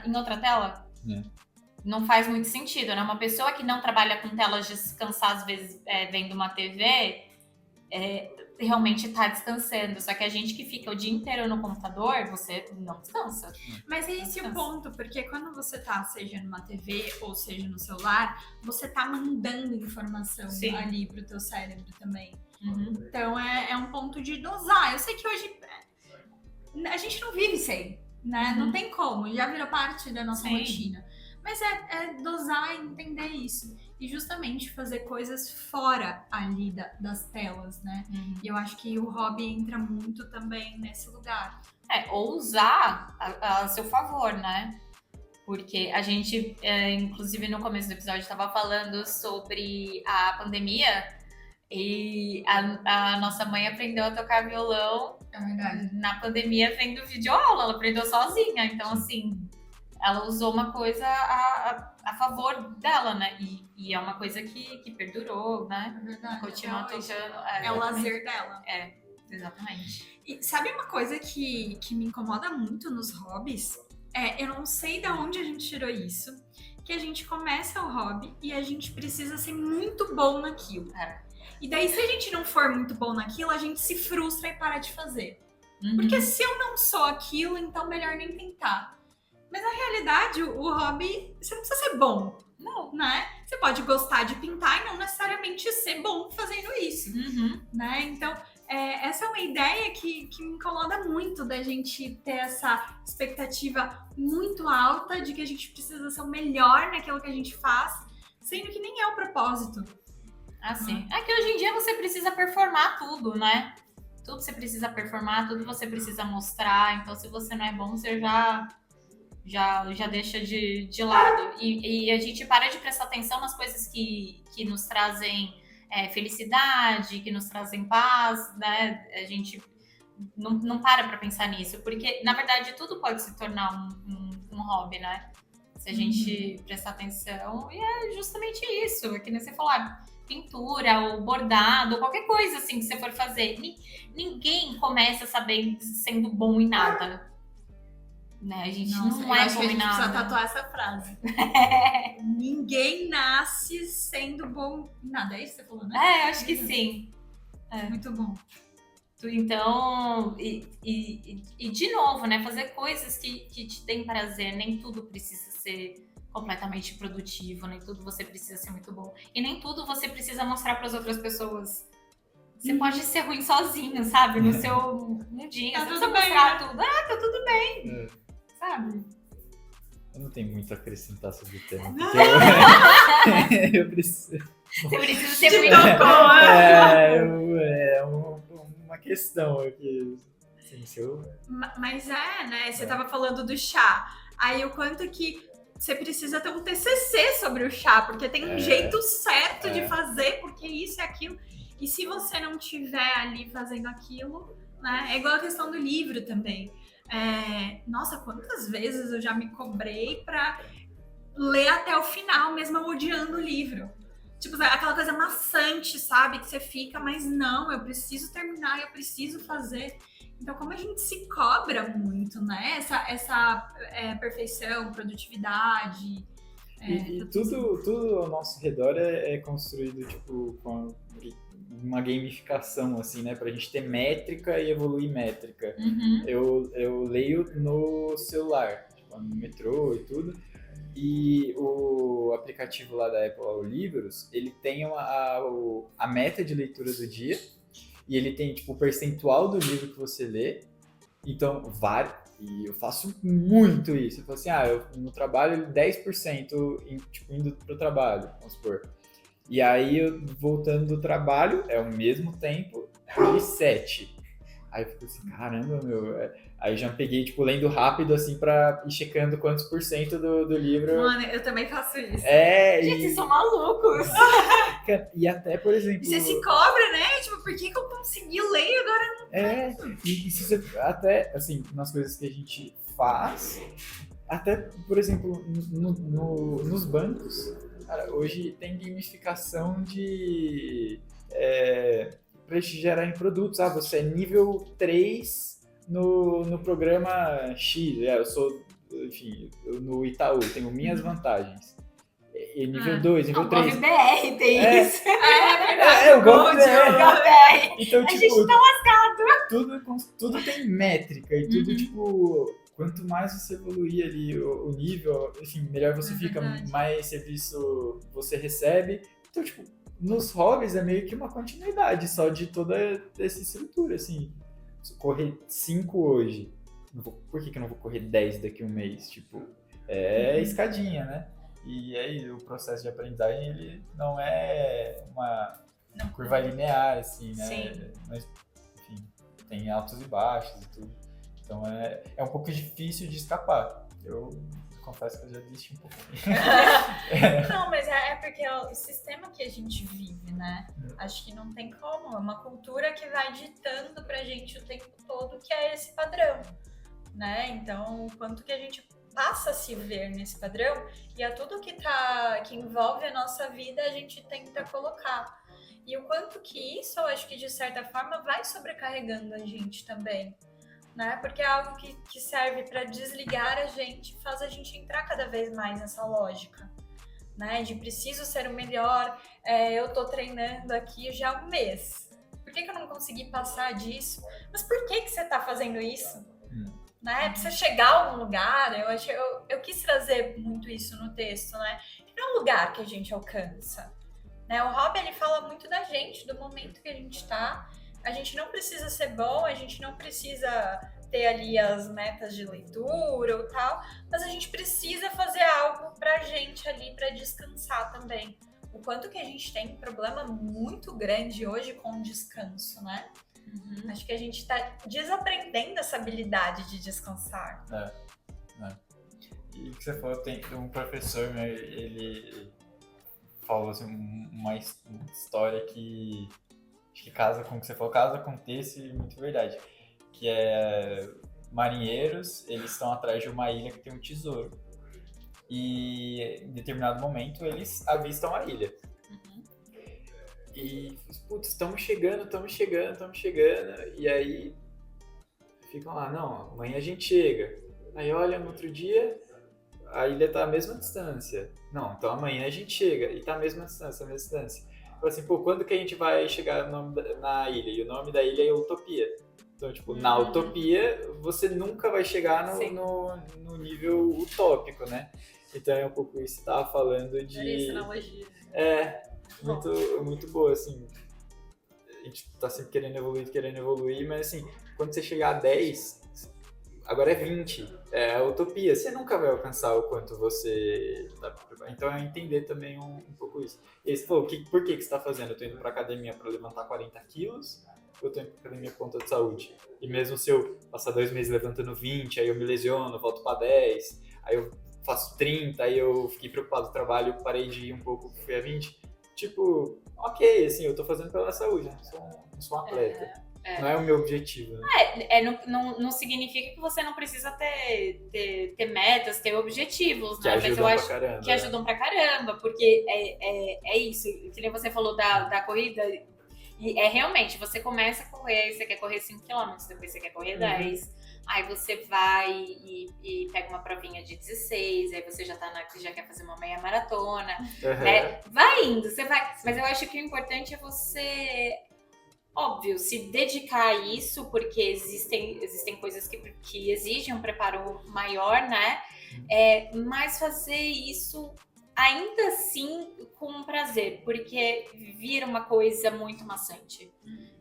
em outra tela? Não faz muito sentido, né? Uma pessoa que não trabalha com telas de descansar, às vezes vendo uma TV, realmente tá descansando. Só que a gente que fica o dia inteiro no computador, você não descansa. Mas é esse o ponto, porque quando você tá, seja numa TV ou seja no celular, você tá mandando informação Sim. ali pro teu cérebro também. Uhum. Então é um ponto de dosar. Eu sei que hoje a gente não vive sem, né? Não tem como, já virou parte da nossa Sim. rotina. Mas é dosar e entender isso. E justamente fazer coisas fora ali das telas, né? E eu acho que o hobby entra muito também nesse lugar. Ou usar a seu favor, né? Porque a gente, inclusive no começo do episódio, estava falando sobre a pandemia e a nossa mãe aprendeu a tocar violão É verdade. na pandemia vendo videoaula, ela aprendeu sozinha. Então, assim, ela usou uma coisa a favor dela, né? E é uma coisa que perdurou, né? É verdade. Continua Até hoje. tocando. É o lazer dela. Exatamente. E sabe uma coisa que me incomoda muito nos hobbies? Eu não sei de onde a gente tirou isso, que a gente começa o hobby e a gente precisa ser muito bom naquilo. E daí, se a gente não for muito bom naquilo, a gente se frustra e para de fazer. Porque se eu não sou aquilo, então melhor nem tentar. Mas na realidade, o hobby, você não precisa ser bom. Não, né? Você pode gostar de pintar e não necessariamente ser bom fazendo isso, né? Então, essa é uma ideia que me incomoda muito, da gente ter essa expectativa muito alta de que a gente precisa ser o melhor naquilo que a gente faz, sendo que nem é o propósito. Assim. É que hoje em dia você precisa performar tudo, né? Tudo você precisa performar, tudo você precisa mostrar. Então, se você não é bom, você já deixa de lado. E a gente para de prestar atenção nas coisas que nos trazem felicidade, que nos trazem paz, né? A gente não para pensar nisso, porque, na verdade, tudo pode se tornar um hobby, né? Se a gente prestar atenção. E é justamente isso, é que nem você falou, pintura, ou bordado, ou qualquer coisa assim que você for fazer. Ninguém começa sendo bom em nada. Né? A gente não é bom em nada. Precisa tatuar essa frase. Ninguém nasce sendo bom em nada. É isso que você falou, né? Acho que sim. Muito bom. Então, e de novo, né? Fazer coisas que te deem prazer. Nem tudo precisa ser completamente produtivo, nem tudo você precisa ser muito bom. E nem tudo você precisa mostrar para as outras pessoas. Você pode ser ruim sozinho, sabe? No seu mundinho. Tá Você não tudo precisa bem, mostrar tudo. Ah, tá tudo bem. Sabe? Eu não tenho muito a acrescentar sobre o tema. Porque eu preciso. Você precisa ser Te muito tocou, É uma questão aqui. Assim, se eu... Mas né? Você tava falando do chá. Aí o quanto que você precisa ter um TCC sobre o chá, porque tem um jeito certo de fazer, porque isso e aquilo. E se você não tiver ali fazendo aquilo, né? É igual a questão do livro também. Nossa, quantas vezes eu já me cobrei pra ler até o final, mesmo eu odiando o livro. Tipo, aquela coisa maçante, sabe? Que você fica, mas não, eu preciso terminar, eu preciso fazer. Então, como a gente se cobra muito, né? Essa perfeição, produtividade. E tudo ao nosso redor é construído, tipo, com uma gamificação, assim, né? Pra gente ter métrica e evoluir métrica. Uhum. Eu leio no celular, tipo, no metrô e tudo. E o aplicativo lá da Apple, o Livros, ele tem a meta de leitura do dia. E ele tem, tipo, o percentual do livro que você lê. Então, e eu faço muito isso. Eu falo assim, eu no trabalho 10% indo pro trabalho, vamos supor. E aí, eu, voltando do trabalho, é o mesmo tempo, e 7. Aí eu fico assim, caramba, meu. Aí eu já peguei, tipo, lendo rápido, assim, pra ir checando quantos por cento do livro. Mano, eu também faço isso. Gente, vocês são malucos. E até, por exemplo. E você se cobra, né? Tipo, por que eu consegui ler e agora não? E se você, até, assim, nas coisas que a gente faz, até, por exemplo, nos bancos, cara, hoje tem gamificação para te gerar em produtos. Você é nível 3 no programa X. Eu sou, enfim, no Itaú, tenho minhas vantagens. E nível 2, nível 3. O BR tem isso. O Golpe BR. Então, a gente tá lascado. Tudo tem métrica e tudo, tipo, quanto mais você evoluir ali o nível, enfim, melhor você fica, verdade. mais serviço você recebe. Então, tipo, nos hobbies é meio que uma continuidade só de toda essa estrutura, assim. Se eu correr 5 hoje, por que eu não vou correr 10 daqui a um mês? Tipo, escadinha, né? E aí o processo de aprendizagem, ele não é uma curva linear, assim, né? Sim. Mas, enfim, tem altos e baixos e tudo. Então é um pouco difícil de escapar. Eu confesso que eu já desisti um pouco. Não, mas é porque é o sistema que a gente vive, né? Acho que não tem como. É uma cultura que vai ditando pra gente o tempo todo que é esse padrão, né? Então, o quanto que a gente passa a se ver nesse padrão e a tudo que envolve a nossa vida a gente tenta colocar. E o quanto que isso, eu acho que de certa forma vai sobrecarregando a gente também, né? Porque é algo que serve para desligar a gente, faz a gente entrar cada vez mais nessa lógica, né? De preciso ser o melhor, eu tô treinando aqui já há um mês. Por que eu não consegui passar disso? Mas por que você tá fazendo isso? Né? Pra você chegar a algum lugar, eu quis trazer muito isso no texto, né? Não é um lugar que a gente alcança, né? O hobby, ele fala muito da gente, do momento que a gente tá. A gente não precisa ser bom, a gente não precisa ter ali as metas de leitura ou tal, mas a gente precisa fazer algo pra gente ali, pra descansar também. O quanto que a gente tem um problema muito grande hoje com o descanso, né? Acho que a gente tá desaprendendo essa habilidade de descansar. E o que você falou, tem um professor, né, ele falou assim, uma história que acho que casa com o que você falou, casa com o texto e muito verdade. Que é marinheiros, eles estão atrás de uma ilha que tem um tesouro. E em determinado momento eles avistam a ilha. E, putz, estamos chegando. E aí ficam lá, não, amanhã a gente chega. Aí olha, no outro dia, a ilha tá à mesma distância. Não, então amanhã a gente chega. E tá à mesma distância, Fala assim, pô, quando que a gente vai chegar na ilha? E o nome da ilha é Utopia. Então, tipo, na utopia, você nunca vai chegar no nível utópico, né? Então é um pouco isso que você tava falando de... Essa analogia. Muito boa, assim. A gente tá sempre querendo evoluir, mas assim, quando você chegar a 10, agora é 20, é a utopia. Você nunca vai alcançar o quanto você tá preparado. Então é entender também um pouco isso. E aí você falou, por que você tá fazendo? Eu tô indo pra academia pra levantar 40 quilos, eu tô indo pra academia por conta de saúde. E mesmo se eu passar 2 meses levantando 20, aí eu me lesiono, volto pra 10, aí eu faço 30, aí eu fiquei preocupado do trabalho, parei de ir um pouco, fui a 20. Tipo, ok, assim, eu tô fazendo pela saúde, né? Não sou um atleta. Não é o meu objetivo, né? Não significa que você não precisa ter metas, ter objetivos, Que né? ajudam Mas eu pra caramba. que ajudam pra caramba, porque é isso. Que nem você falou da corrida, e é realmente, você começa a correr, você quer correr 5 km, depois você quer correr 10, aí você vai e pega uma provinha de 16, aí você já quer fazer uma meia maratona, né? Vai indo, você vai. Mas eu acho que o importante é você, óbvio, se dedicar a isso, porque existem coisas que exigem um preparo maior, né? Mas fazer isso ainda assim com prazer, porque vira uma coisa muito maçante.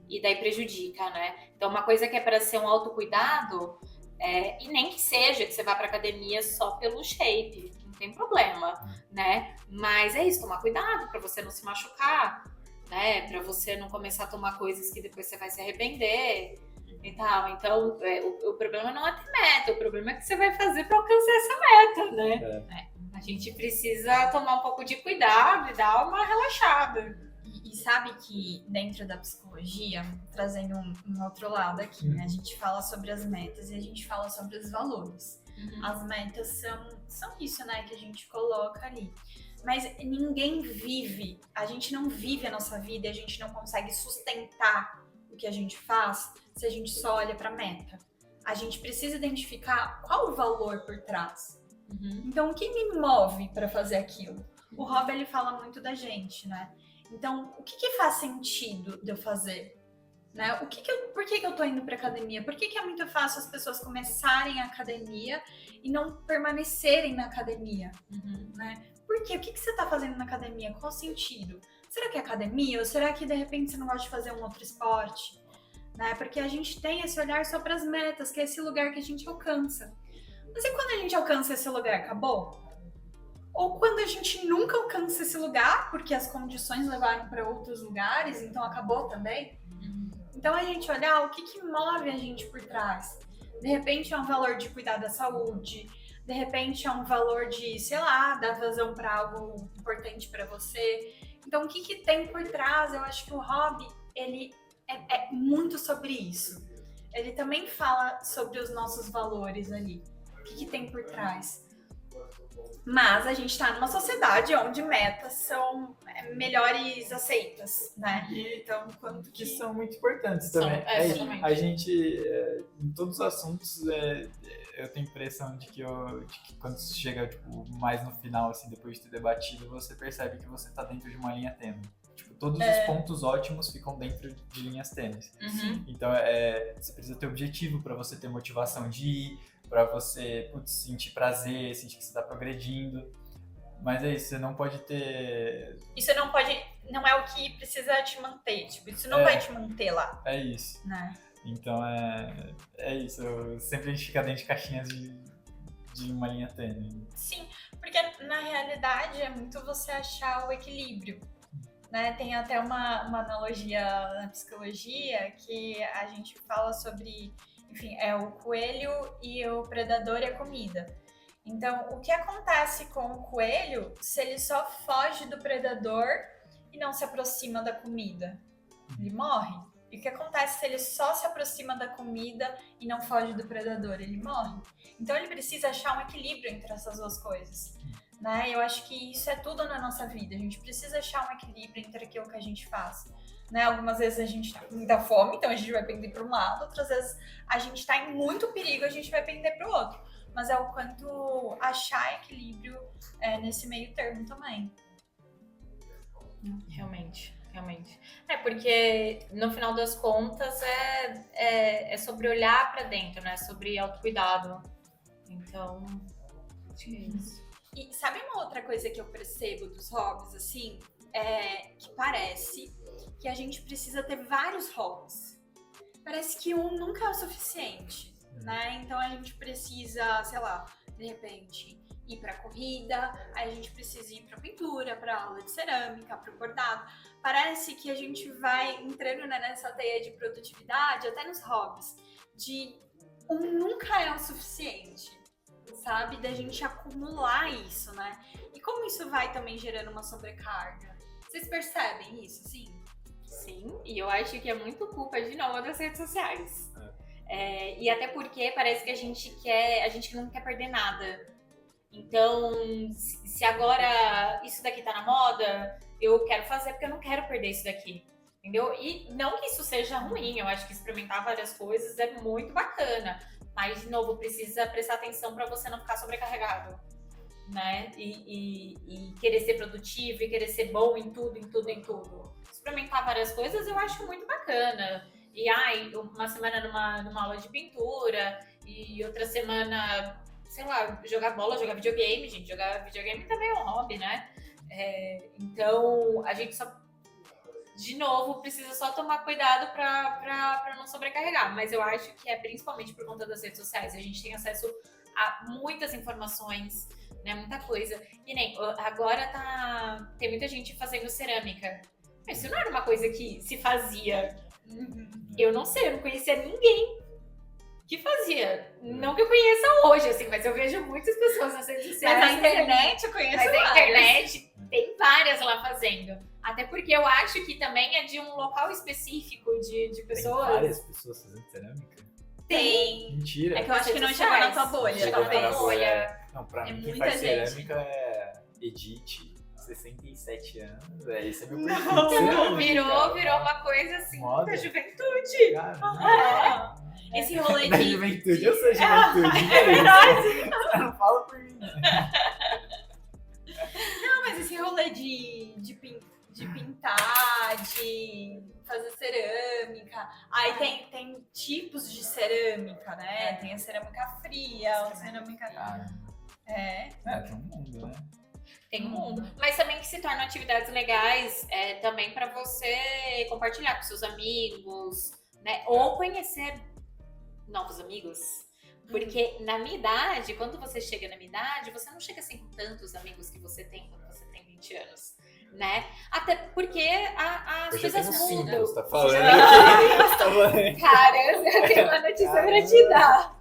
E daí prejudica, né? Então, uma coisa que é para ser um autocuidado, e nem que seja que você vá para academia só pelo shape, não tem problema, né? Mas é isso, tomar cuidado para você não se machucar, né? Para você não começar a tomar coisas que depois você vai se arrepender e tal. Então, o problema não é ter meta, o problema é o que você vai fazer para alcançar essa meta, né? A gente precisa tomar um pouco de cuidado e dar uma relaxada. E sabe que dentro da psicologia, trazendo um outro lado aqui, né? A gente fala sobre as metas e a gente fala sobre os valores. As metas são isso, né? Que a gente coloca ali. Mas ninguém vive, a gente não vive a nossa vida e a gente não consegue sustentar o que a gente faz se a gente só olha para a meta. A gente precisa identificar qual o valor por trás. Então, o que me move para fazer aquilo? O Rob, ele fala muito da gente, né? Então, o que faz sentido de eu fazer? Né? Por que eu tô indo pra academia? Por que é muito fácil as pessoas começarem a academia e não permanecerem na academia? Né? Por quê? O que você tá fazendo na academia? Qual o sentido? Será que é academia? Ou será que, de repente, você não gosta de fazer um outro esporte? Né? Porque a gente tem esse olhar só para as metas, que é esse lugar que a gente alcança. Mas e quando a gente alcança esse lugar, acabou? Ou quando a gente nunca alcança esse lugar, porque as condições levaram para outros lugares, então acabou também? Então a gente olhar o que move a gente por trás. De repente é um valor de cuidar da saúde, de repente é um valor de, sei lá, dar vazão para algo importante para você. Então o que tem por trás? Eu acho que o hobby, ele é muito sobre isso. Ele também fala sobre os nossos valores ali. O que tem por trás? Mas a gente está numa sociedade onde metas são melhores aceitas, né? Então, quanto que são muito importantes também. A gente, em todos os assuntos, eu tenho a impressão de que quando você chega mais no final, assim, depois de ter debatido, você percebe que você está dentro de uma linha tênue. Tipo, todos os pontos ótimos ficam dentro de linhas tênues. Então, você precisa ter objetivo para você ter motivação de ir, para você sentir prazer, sentir que você está progredindo. Mas é isso, você não pode ter... Isso não é o que precisa te manter, tipo, isso não vai te manter lá. É isso. Né? Então é isso, sempre a gente fica dentro de caixinhas de uma linha tênue. Sim, porque na realidade é muito você achar o equilíbrio. Né? Tem até uma analogia na psicologia que a gente fala sobre... Enfim, é o coelho e o predador e a comida. Então, o que acontece com o coelho se ele só foge do predador e não se aproxima da comida? Ele morre. E o que acontece se ele só se aproxima da comida e não foge do predador? Ele morre. Então, ele precisa achar um equilíbrio entre essas duas coisas. Né? Eu acho que isso é tudo na nossa vida. A gente precisa achar um equilíbrio entre aquilo que a gente faz. Né? Algumas vezes a gente tá com muita fome, então a gente vai pender para um lado. Outras vezes a gente está em muito perigo, a gente vai pender para o outro. Mas é o quanto achar equilíbrio nesse meio termo também. Realmente. realmente. Porque no final das contas é sobre olhar pra dentro, né? Sobre autocuidado. Então, acho que é isso. E sabe uma outra coisa que eu percebo dos hobbies, assim? Que parece que a gente precisa ter vários hobbies. Parece que um nunca é o suficiente, né? Então a gente precisa, sei lá, de repente ir pra corrida, aí a gente precisa ir pra pintura, pra aula de cerâmica, pro bordado. Parece que a gente vai entrando, né, nessa teia de produtividade, até nos hobbies, de um nunca é o suficiente, sabe? Da gente acumular isso, né? E como isso vai também gerando uma sobrecarga? Vocês percebem isso, sim? Sim, e eu acho que é muito culpa, de novo, das redes sociais. E até porque parece que a gente não quer perder nada. Então, se agora isso daqui tá na moda, eu quero fazer porque eu não quero perder isso daqui. Entendeu? E não que isso seja ruim, eu acho que experimentar várias coisas é muito bacana. Mas, de novo, precisa prestar atenção para você não ficar sobrecarregado, né? E querer ser produtivo e querer ser bom em tudo. Experimentar várias coisas eu acho muito bacana. E uma semana numa aula de pintura e outra semana, sei lá, jogar bola, jogar videogame, gente. Jogar videogame também é um hobby, né? Então, a gente só, de novo, precisa só tomar cuidado para não sobrecarregar. Mas eu acho que é principalmente por conta das redes sociais. A gente tem acesso a muitas informações, né? Muita coisa. E nem agora tem muita gente fazendo cerâmica. Mas isso não era uma coisa que se fazia. Eu não sei, eu não conhecia ninguém que fazia. Não que eu conheça hoje, assim, mas eu vejo muitas pessoas nas redes sociais. Mas na internet eu conheço Mas na várias. internet tem várias lá fazendo. Até porque eu acho que também é de um local específico de pessoas. Tem várias pessoas fazendo cerâmica? Tem. Mentira. É que eu acho que não chegou na tua bolha, Chegou na talvez. bolha. Não, pra mim quem muita faz gente. cerâmica é Edith, 67 anos. Esse é meu perfil Não, de cerâmica, Virou cara. uma coisa assim Moda. da juventude. Ah, esse rolê Da de... juventude, eu sou juventude. É verdade. Não fala por mim. Não, mas esse rolê de pintar, de fazer cerâmica. Aí tem tipos de cerâmica, né? Tem a cerâmica fria, a cerâmica... Tem um mundo, né? Tem um mundo. Mas também que se tornam atividades legais também para você compartilhar com seus amigos, né? Ou conhecer novos amigos. Porque na minha idade, quando você chega na minha idade, você não chega assim com tantos amigos que você tem quando você tem 20 anos, né? Até porque as Eu já coisas tenho 5, mudam. você tá falando. Já Você tá falando. Cara, eu tenho uma notícia pra te dar.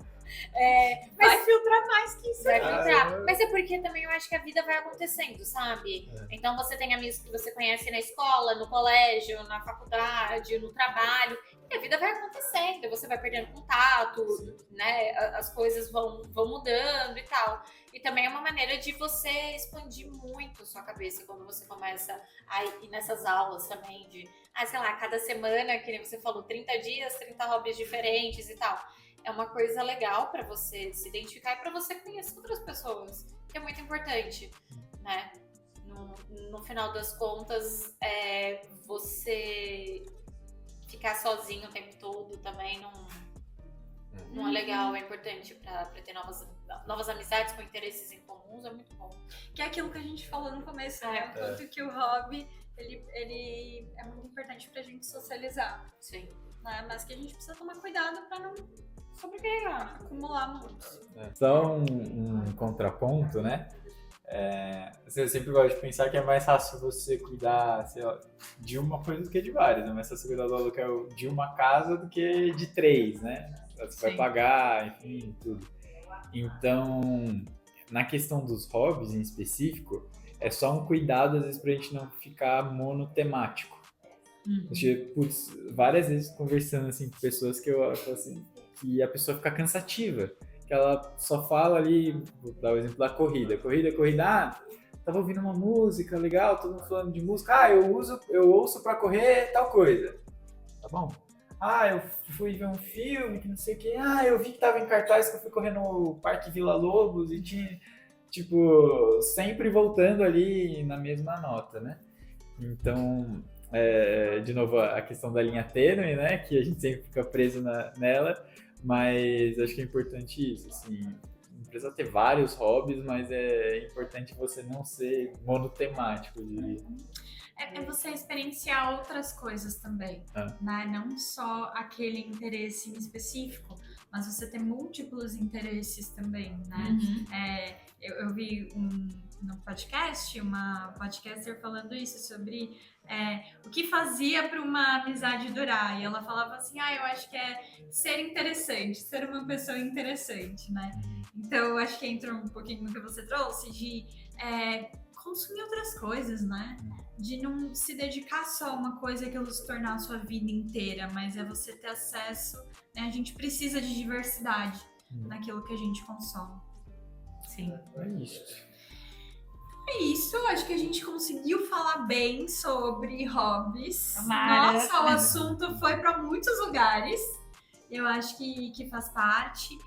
Vai filtrar mais que isso. Vai Ah, filtrar. eu- Mas é porque também eu acho que a vida vai acontecendo, sabe? Então você tem amigos que você conhece na escola, no colégio, na faculdade, no trabalho. E a vida vai acontecendo, você vai perdendo contato, né? As coisas vão mudando e tal. E também é uma maneira de você expandir muito a sua cabeça quando você começa a ir nessas aulas também de, sei lá, cada semana, que nem você falou, 30 dias, 30 hobbies diferentes e tal. É uma coisa legal pra você se identificar e pra você conhecer outras pessoas, que é muito importante, né? No final das contas, você ficar sozinho o tempo todo também não é legal, é importante pra ter novas amizades com interesses em comuns, é muito bom. Que é aquilo que a gente falou no começo, né? O quanto que o hobby, ele é muito importante pra gente socializar, Sim. né? Mas que a gente precisa tomar cuidado pra não sobrecarregar, acumular muito. Só um contraponto, né? Eu sempre gosto de pensar que é mais fácil você cuidar, sei lá, de uma coisa do que de várias. É mais fácil cuidar do aluguel de uma casa do que de 3, né? Você vai pagar, enfim, tudo. Então, na questão dos hobbies em específico, é só um cuidado, às vezes, pra gente não ficar monotemático. Várias vezes conversando assim, com pessoas que eu falo assim, que a pessoa fica cansativa. Que ela só fala ali, vou dar o exemplo da corrida, tava ouvindo uma música legal, todo mundo falando de música, eu ouço pra correr tal coisa, tá bom? Eu fui ver um filme, que não sei o que, eu vi que tava em cartaz que eu fui correr no Parque Vila Lobos e tinha, tipo, sempre voltando ali na mesma nota, né? Então, de novo, a questão da linha tênue, né? Que a gente sempre fica preso nela, mas acho que é importante isso, assim, não precisa ter vários hobbies, mas é importante você não ser monotemático, eu diria. É você experienciar outras coisas também, né? Não só aquele interesse em específico, mas você ter múltiplos interesses também, né? Eu vi no podcast, uma podcaster falando isso, sobre o que fazia para uma amizade durar. E ela falava assim, eu acho que é ser interessante, ser uma pessoa interessante, né? Então, eu acho que entra um pouquinho no que você trouxe, de consumir outras coisas, né? De não se dedicar só a uma coisa e aquilo se tornar a sua vida inteira, mas é você ter acesso, né? A gente precisa de diversidade naquilo que a gente consome. Sim. É isso, acho que a gente conseguiu falar bem sobre hobbies. Tomara. Nossa, o assunto foi para muitos lugares. Eu acho que faz parte.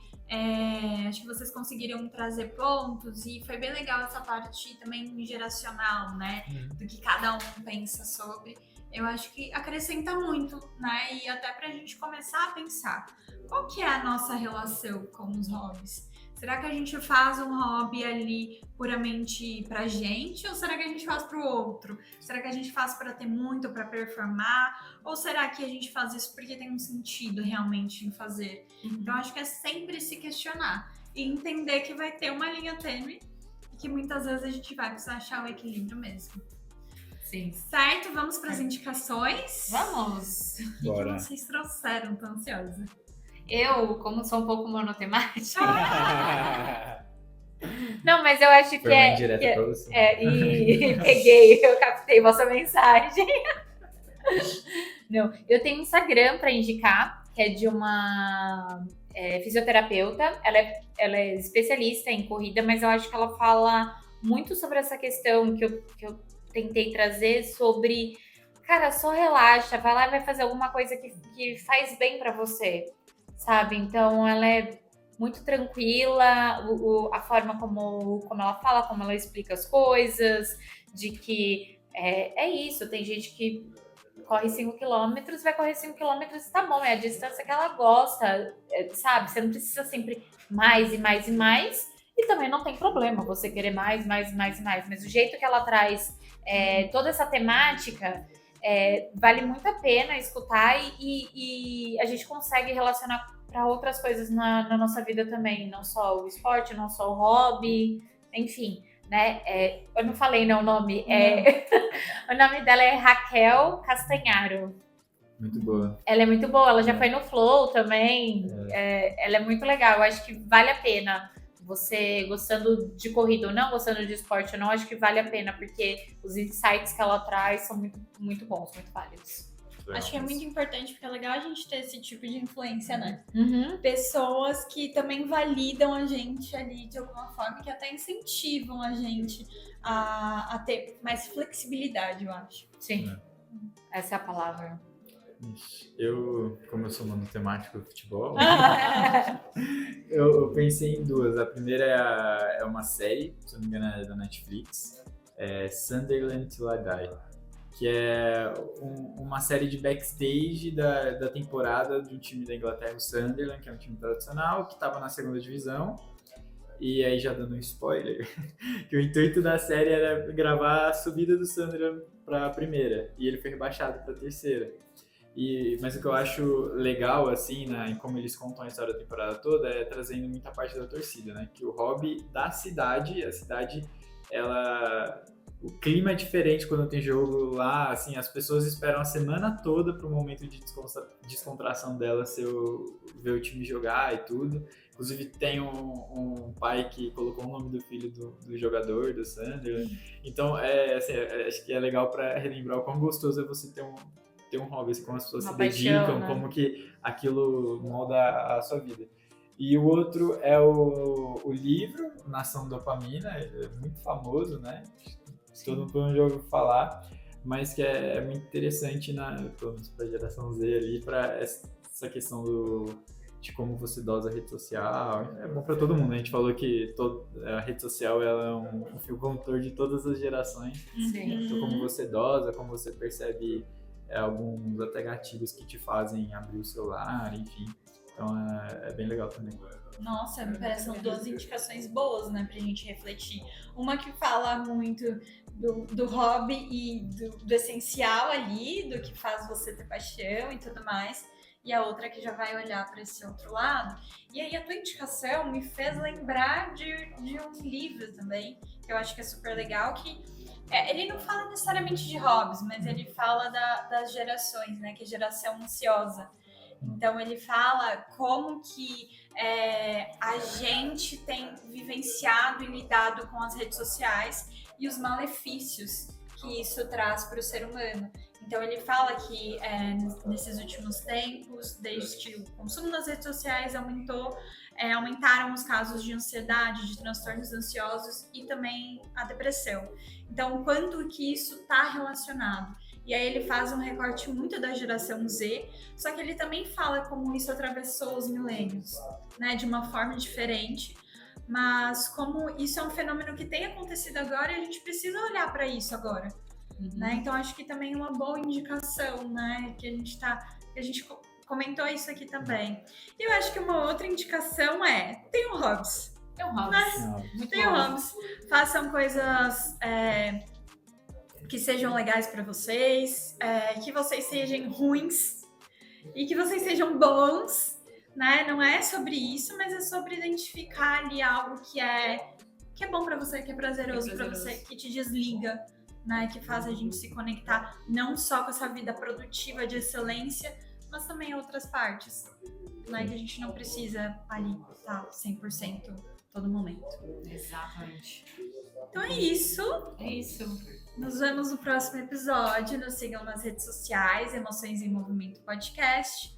Acho que vocês conseguiram trazer pontos e foi bem legal essa parte também geracional, né? Do que cada um pensa sobre. Eu acho que acrescenta muito, né? E até pra gente começar a pensar qual que é a nossa relação com os hobbies. Será que a gente faz um hobby ali puramente pra gente? Ou será que a gente faz pro outro? Será que a gente faz pra ter muito, pra performar? Ou será que a gente faz isso porque tem um sentido realmente em fazer? Então, acho que é sempre se questionar e entender que vai ter uma linha tênue e que muitas vezes a gente vai precisar achar o equilíbrio mesmo. Sim. Certo? Vamos para as indicações? Vamos! O que vocês trouxeram? Tô ansiosa. Eu, como sou um pouco monotemática... Não, mas eu acho que foi uma indireta pra você. Peguei, eu captei vossa mensagem. Não, eu tenho um Instagram para indicar, que é de uma fisioterapeuta. Ela é especialista em corrida, mas eu acho que ela fala muito sobre essa questão que eu tentei trazer sobre, cara, só relaxa, vai lá e vai fazer alguma coisa que faz bem para você, sabe? Então, ela é muito tranquila, a forma como ela fala, como ela explica as coisas, de que é isso, tem gente que corre 5 km, vai correr 5 km e tá bom, é a distância que ela gosta, sabe? Você não precisa sempre mais e mais e mais, e também não tem problema você querer mais, mais, mais e mais, mas o jeito que ela traz toda essa temática, vale muito a pena escutar e a gente consegue relacionar para outras coisas na nossa vida também, não só o esporte, não só o hobby, enfim, né? Eu não falei o nome, o nome dela é Raquel Castanharo. Muito boa. Ela é muito boa, ela já foi no Flow também, ela é muito legal, eu acho que vale a pena. Você gostando de corrida ou não gostando de esporte ou não, acho que vale a pena, porque os insights que ela traz são muito, muito bons, muito válidos. Acho que é muito importante, porque é legal a gente ter esse tipo de influência, né? Uhum. Pessoas que também validam a gente ali de alguma forma, que até incentivam a gente a ter mais flexibilidade, eu acho. Sim, essa é a palavra. Como eu sou monotemático do futebol, eu pensei em duas. A primeira é uma série, se não me engano é da Netflix, Sunderland Till I Die, que é uma série de backstage da temporada de um time da Inglaterra, o Sunderland, que é um time tradicional, que estava na segunda divisão. E aí, já dando um spoiler, que o intuito da série era gravar a subida do Sunderland para a primeira, e ele foi rebaixado para a terceira. Mas o que eu acho legal, assim, em como eles contam a história da temporada toda, é trazendo muita parte da torcida, né? Que o hobby da cidade, a cidade, o clima é diferente quando tem jogo lá, assim, as pessoas esperam a semana toda para o momento de descontração dela ver o time jogar e tudo. Inclusive tem um pai que colocou o nome do filho do jogador, do Sunderland. Então, acho que é legal para relembrar o quão gostoso é você ter um hobby, assim, como as pessoas se dedicam, né? Como que aquilo molda a sua vida. E o outro é o livro, Nação Dopamina, é muito famoso, né? Todo mundo já ouviu falar, mas que é muito interessante, pelo menos para a geração Z ali, para essa questão de como você dosa a rede social. É bom para todo mundo. A gente falou que a rede social ela é um fio condutor de todas as gerações. Sim. Então, como você dosa, como você percebe alguns até gatilhos que te fazem abrir o celular, enfim. Então, é bem legal também. Nossa, me parecem duas indicações boas, né, pra gente refletir. Uma que fala muito do hobby e do essencial ali, do que faz você ter paixão e tudo mais. E a outra que já vai olhar para esse outro lado. E aí a tua indicação me fez lembrar de um livro também, que eu acho que é super legal, que ele não fala necessariamente de hobbies, mas ele fala das gerações, né, que é geração ansiosa. Então ele fala como que a gente tem vivenciado e lidado com as redes sociais e os malefícios que isso traz para o ser humano. Então ele fala que nesses últimos tempos, desde que o consumo das redes sociais aumentaram os casos de ansiedade, de transtornos ansiosos e também a depressão. Então, o quanto que isso está relacionado? E aí ele faz um recorte muito da geração Z, só que ele também fala como isso atravessou os milênios, né, de uma forma diferente, mas como isso é um fenômeno que tem acontecido agora e a gente precisa olhar para isso agora. Né? Então acho que também é uma boa indicação, né? Que a gente comentou isso aqui também. E eu acho que uma outra indicação tenham hobbies. Tenham hobbies. Né? Tenham hobbies. Façam coisas que sejam legais para vocês, que vocês sejam ruins e que vocês sejam bons, né? Não é sobre isso, mas é sobre identificar ali algo que é bom para você, que é prazeroso para você, que te desliga. Né, que faz a gente se conectar não só com essa vida produtiva de excelência, mas também outras partes, né, que a gente não precisa ali estar 100% todo momento. Exatamente. Então é isso. É isso. Nos vemos no próximo episódio. Nos sigam nas redes sociais, Emoções em Movimento Podcast.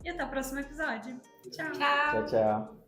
E até o próximo episódio. Tchau. Tchau. Tchau, tchau.